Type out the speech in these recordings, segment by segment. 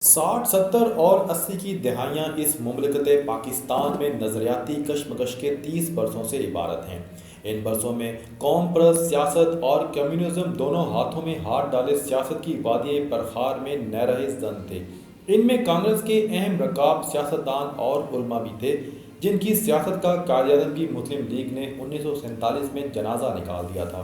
60 70 اور 80 کی دہائیاں اس مملکت پاکستان میں نظریاتی کشمکش کے 30 برسوں سے عبارت ہیں۔ ان برسوں میں قوم پرست سیاست اور کمیونزم دونوں ہاتھوں میں ہاتھ ڈالے سیاست کی وادی پرخار میں نہرہ زن تھے۔ ان میں کانگریس کے اہم رکاب سیاستدان اور علماء بھی تھے، جن کی سیاست کا قائداعظم کی مسلم لیگ نے 1947 میں جنازہ نکال دیا تھا،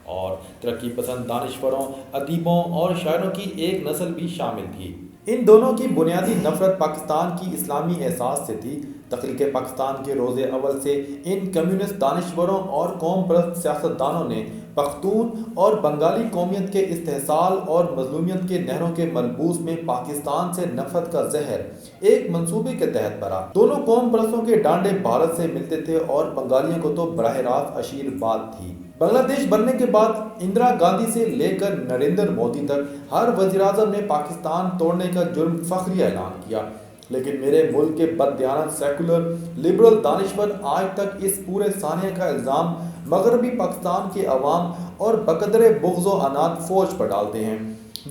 اور ترقی پسند دانشوروں، ادیبوں اور شاعروں کی ایک نسل بھی شامل تھی۔ ان دونوں کی بنیادی نفرت پاکستان کی اسلامی احساس سے تھی۔ تخلیق پاکستان کے روز اول سے ان کمیونسٹ دانشوروں اور قوم پرست سیاستدانوں نے پختون اور بنگالی قومیت کے استحصال اور مظلومیت کے نہروں کے ملبوس میں پاکستان سے نفرت کا زہر ایک منصوبے کے تحت بھرا۔ دونوں قوم پرستوں کے ڈانڈے بھارت سے ملتے تھے اور بنگالیوں کو تو براہ راست اشیر بات تھی۔ بنگلہ دیش بننے کے بعد اندرا گاندھی سے لے کر نریندر مودی تک ہر وزیر اعظم نے پاکستان توڑنے کا جرم فخری اعلان کیا، لیکن میرے ملک کے بددیانت سیکولر لبرل دانشور آج تک اس پورے سانحے کا الزام مغربی پاکستان کے عوام اور بقدر بغض و عناد فوج پر ڈالتے ہیں۔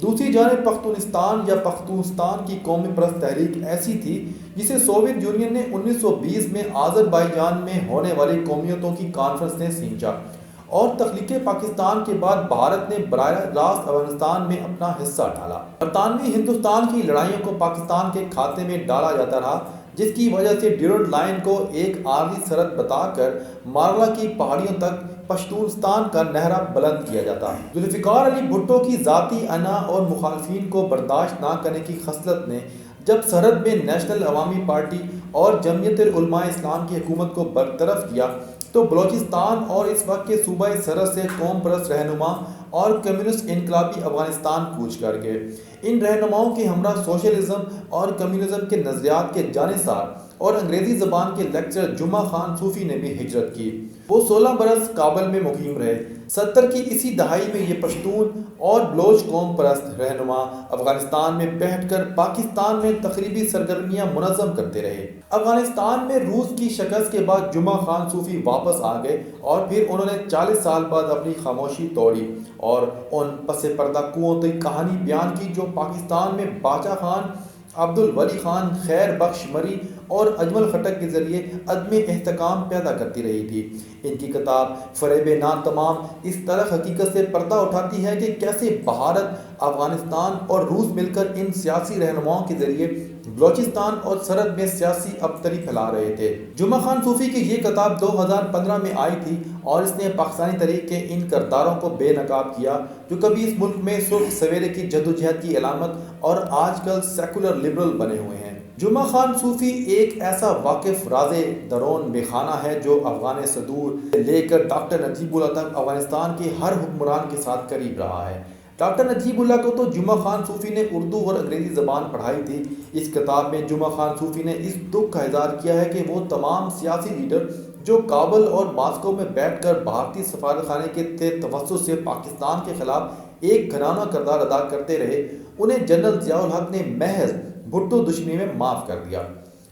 دوسری جانب پختونستان یا پختونستان کی قومی پرست تحریک ایسی تھی جسے سوویت یونین نے 1920 میں آذربائیجان میں ہونے والی قومیتوں کی کانفرنس نے سینچا، اور تخلیق پاکستان کے بعد بھارت نے براہ راست افغانستان میں اپنا حصہ ڈالا۔ برطانوی ہندوستان کی لڑائیوں کو پاکستان کے کھاتے میں ڈالا جاتا رہا، جس کی وجہ سے ڈیورنڈ لائن کو ایک عارضی سرحد بتا کر مارلا کی پہاڑیوں تک پشتونستان کا نہرہ بلند کیا جاتا۔ ذوالفقار علی بھٹو کی ذاتی انا اور مخالفین کو برداشت نہ کرنے کی خصلت نے جب سرحد میں نیشنل عوامی پارٹی اور جمعیت علماء اسلام کی حکومت کو برطرف کیا، تو بلوچستان اور اس وقت کے صوبہ سرحد سے قوم پرست رہنما اور کمیونسٹ انقلابی افغانستان کوچ کر گئے۔ ان رہنماؤں کے ہمراہ سوشلزم اور کمیونزم کے نظریات کے جانثار اور انگریزی زبان کے لیکچرر جمعہ خان صوفی نے بھی ہجرت کی۔ وہ 16 برس کابل میں مقیم رہے۔ 70 کی اسی دہائی میں یہ پشتون اور بلوچ قوم پرست رہنما افغانستان میں بیٹھ کر پاکستان میں تخریبی سرگرمیاں منظم کرتے رہے۔ افغانستان میں روس کی شکست کے بعد جمعہ خان صوفی واپس آ گئے، اور پھر انہوں نے 40 سال بعد اپنی خاموشی توڑی اور ان پس پردہ قوتوں کی کہانی بیان کی جو پاکستان میں باچا خان، عبدالولی خان، خیر بخش مری اور اجمل خٹک کے ذریعے عدم احتکام پیدا کرتی رہی تھی۔ ان کی کتاب فریب ناتمام اس طرح حقیقت سے پردہ اٹھاتی ہے کہ کیسے بھارت، افغانستان اور روس مل کر ان سیاسی رہنماؤں کے ذریعے بلوچستان اور سرحد میں سیاسی ابتری پھیلا رہے تھے۔ جمعہ خان صوفی کی یہ کتاب 2015 میں آئی تھی، اور اس نے پاکستانی تحریک کے ان کرداروں کو بے نقاب کیا جو کبھی اس ملک میں سرخ سویرے کی جدوجہد کی علامت اور آج کل سیکولر لبرل بنے ہوئے ہیں۔ جمعہ خان صوفی ایک ایسا واقف راز درون میخانہ ہے جو افغان صدور سے لے کر ڈاکٹر نجیب اللہ تک افغانستان کے ہر حکمران کے ساتھ قریب رہا ہے۔ ڈاکٹر نجیب اللہ کو تو جمعہ خان صوفی نے اردو اور انگریزی زبان پڑھائی تھی۔ اس کتاب میں جمعہ خان صوفی نے اس دکھ کا اظہار کیا ہے کہ وہ تمام سیاسی لیڈر جو کابل اور ماسکو میں بیٹھ کر بھارتی سفارت خانے کے توسط سے پاکستان کے خلاف ایک گھرانہ کردار ادا کرتے رہے، انہیں جنرل ضیاء الحق نے محض بھٹو دشمنی میں معاف کر دیا۔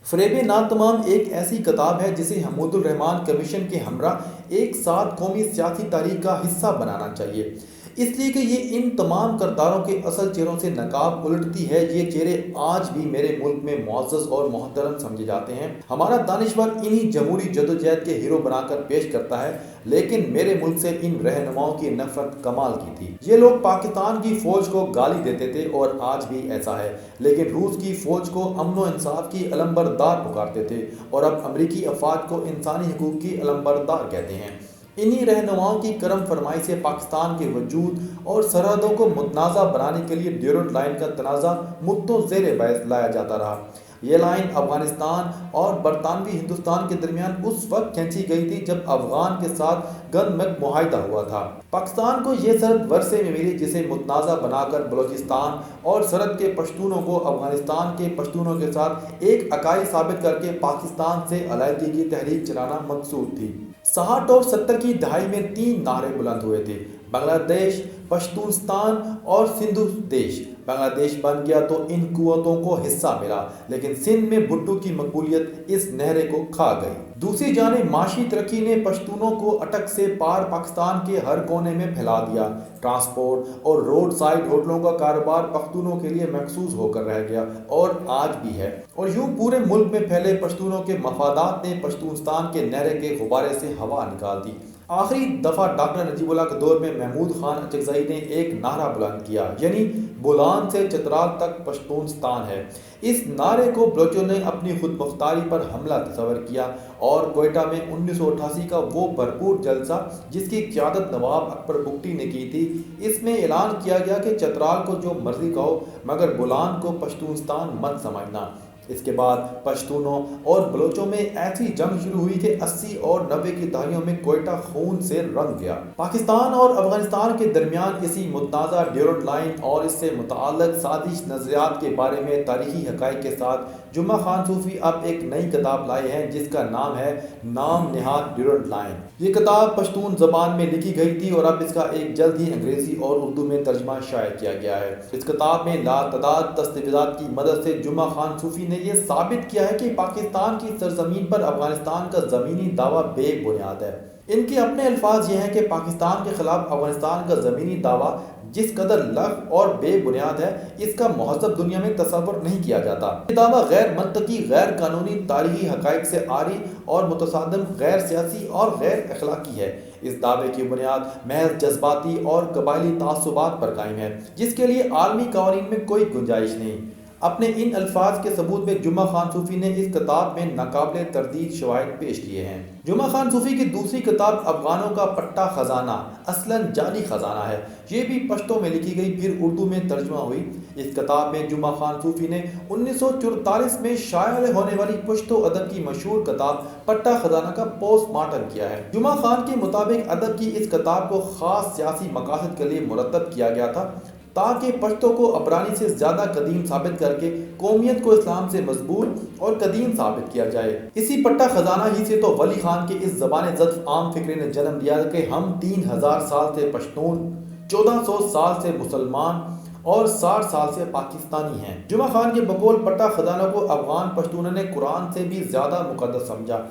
فریب ناتمام ایک ایسی کتاب ہے جسے حمود الرحمان کمیشن کے ہمراہ ایک ساتھ قومی سیاسی تاریخ کا حصہ بنانا چاہیے، اس لیے کہ یہ ان تمام کرداروں کے اصل چہروں سے نقاب الٹتی ہے۔ یہ چہرے آج بھی میرے ملک میں معزز اور محترم سمجھے جاتے ہیں۔ ہمارا دانشور انہی جمہوری جدوجہد کے ہیرو بنا کر پیش کرتا ہے، لیکن میرے ملک سے ان رہنماؤں کی نفرت کمال کی تھی۔ یہ لوگ پاکستان کی فوج کو گالی دیتے تھے، اور آج بھی ایسا ہے، لیکن روس کی فوج کو امن و انصاف کی علمبردار پکارتے تھے، اور اب امریکی افواج کو انسانی حقوق کی علمبردار کہتے ہیں۔ انہی رہنماؤں کی کرم فرمائی سے پاکستان کے وجود اور سرحدوں کو متنازع بنانے کے لیے ڈیورنڈ لائن کا تنازع مدتوں زیر بحث لایا جاتا رہا۔ یہ لائن افغانستان اور برطانوی ہندوستان کے درمیان اس وقت کھینچی گئی تھی جب افغان کے ساتھ گن مگ معاہدہ ہوا تھا۔ پاکستان کو یہ سرحد ورثے میں ملی جسے متنازع بنا کر بلوچستان اور سرحد کے پشتونوں کو افغانستان کے پشتونوں کے ساتھ ایک اکائی ثابت کر کے پاکستان سے علیحدگی کی تحریک چلانا مقصود تھی۔ 60 اور 70 کی دہائی میں 3 نعرے بلند ہوئے تھے: بنگلہ دیش، پشتونستان اور سندھو دیش۔ بنگلہ دیش بن گیا تو ان قوتوں کو حصہ ملا، لیکن سندھ میں بھٹو کی مقبولیت اس نہرے کو کھا گئی۔ دوسری جانب معاشی ترقی نے پشتونوں کو اٹک سے پار پاکستان کے ہر کونے میں پھیلا دیا۔ ٹرانسپورٹ اور روڈ سائڈ ہوٹلوں کا کاروبار پختونوں کے لیے مخصوص ہو کر رہ گیا اور آج بھی ہے، اور یوں پورے ملک میں پھیلے پشتونوں کے مفادات نے پشتونستان کے نعرے کے غبارے سے ہوا نکال دی۔ آخری دفعہ ڈاکٹر نجیب اللہ کے دور میں محمود خان اچکزئی نے ایک نعرہ بلند کیا، یعنی بولان سے چترال تک پشتونستان ہے۔ اس نعرے کو بلوچوں نے اپنی خود مختاری پر حملہ تصور کیا اور کوئٹہ میں 1988 کا وہ بھرپور جلسہ جس کی قیادت نواب اکبر بگٹی نے کی تھی، اس میں اعلان کیا گیا کہ چترال کو جو مرضی کہو مگر بولان کو پشتونستان مت سمجھنا۔ اس کے بعد پشتونوں اور بلوچوں میں ایسی جنگ شروع ہوئی کہ 80 اور 90 کی دہائیوں میں کوئٹہ خون سے رنگ گیا۔ پاکستان اور افغانستان کے درمیان اسی متنازع ڈیورنڈ لائن اور اس سے متعلق سازش نظریات کے بارے میں تاریخی حقائق کے ساتھ جمعہ خان صوفی اب ایک نئی کتاب لائے ہیں جس کا نام ہے نام نہاد ڈیورنڈ لائن۔ یہ کتاب پشتون زبان میں لکھی گئی تھی اور اب اس کا ایک جلد ہی انگریزی اور اردو میں ترجمہ شائع کیا گیا ہے۔ اس کتاب میں لاتعداد دستاویزات کی مدد سے جمعہ خان صوفی نے یہ ثابت کیا ہے کہ پاکستان کی سرزمین پر افغانستان کا زمینی دعویٰ بے بنیاد ہے۔ ان کے اپنے الفاظ یہ ہیں کہ پاکستان کے خلاف افغانستان کا زمینی دعویٰ جس قدر لغو اور بے بنیاد ہے اس کا مہذب دنیا میں تصور نہیں کیا جاتا۔ یہ دعویٰ غیر منطقی، غیر قانونی، تاریخی حقائق سے عاری اور متصادم، غیر سیاسی اور غیر اخلاقی ہے۔ اس دعوے کی بنیاد محض جذباتی اور قبائلی تعصبات پر قائم ہے جس کے لیے عالمی قوانین میں کوئی گنجائش نہیں۔ اپنے ان الفاظ کے ثبوت میں جمعہ خان صوفی نے اس کتاب میں ناقابل تردید شواہد پیش کیے ہیں۔ جمعہ خان صوفی کی دوسری کتاب افغانوں کا پٹا خزانہ اصلاً جعلی خزانہ ہے، یہ بھی پشتو میں لکھی گئی پھر اردو میں ترجمہ ہوئی۔ اس کتاب میں جمعہ خان صوفی نے 1944 میں شائع ہونے والی پشتو ادب کی مشہور کتاب پٹا خزانہ کا پوسٹ مارٹم کیا ہے۔ جمعہ خان کے مطابق ادب کی اس کتاب کو خاص سیاسی مقاصد کے لیے مرتب کیا گیا تھا تاکہ پشتو کو عبرانی سے زیادہ قدیم ثابت کر کے قومیت کو اسلام سے مضبوط اور قدیم ثابت کیا جائے۔ اسی پٹا خزانہ ہی سے تو ولی خان کے اس زبان زدف عام فکرے نے جنم لیا کہ ہم 3000 سال سے پشتون، 1400 سال سے مسلمان اور 60 سال سے پاکستانی ہیں۔ جمعہ خان کے بقول پٹا خزانہ کو افغان پشتونوں نے قرآن سے بھی زیادہ مقدس سمجھا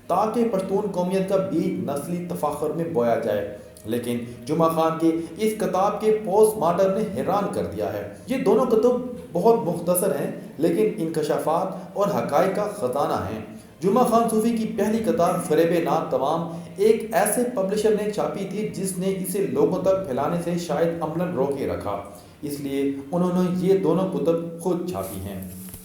تاکہ پشتون قومیت کا بیج نسلی تفاخر میں بویا جائے، لیکن جمعہ خان کے اس کتاب کے پوسٹ مارٹم نے حیران کر دیا ہے۔ یہ دونوں کتب بہت مختصر ہیں لیکن انکشافات اور حقائق کا خزانہ ہیں۔ جمعہ خان صوفی کی پہلی کتاب فریب نات تمام ایک ایسے پبلشر نے چھاپی تھی جس نے اسے لوگوں تک پھیلانے سے شاید عملاً روکے رکھا، اس لیے انہوں نے یہ دونوں کتب خود چھاپی ہیں۔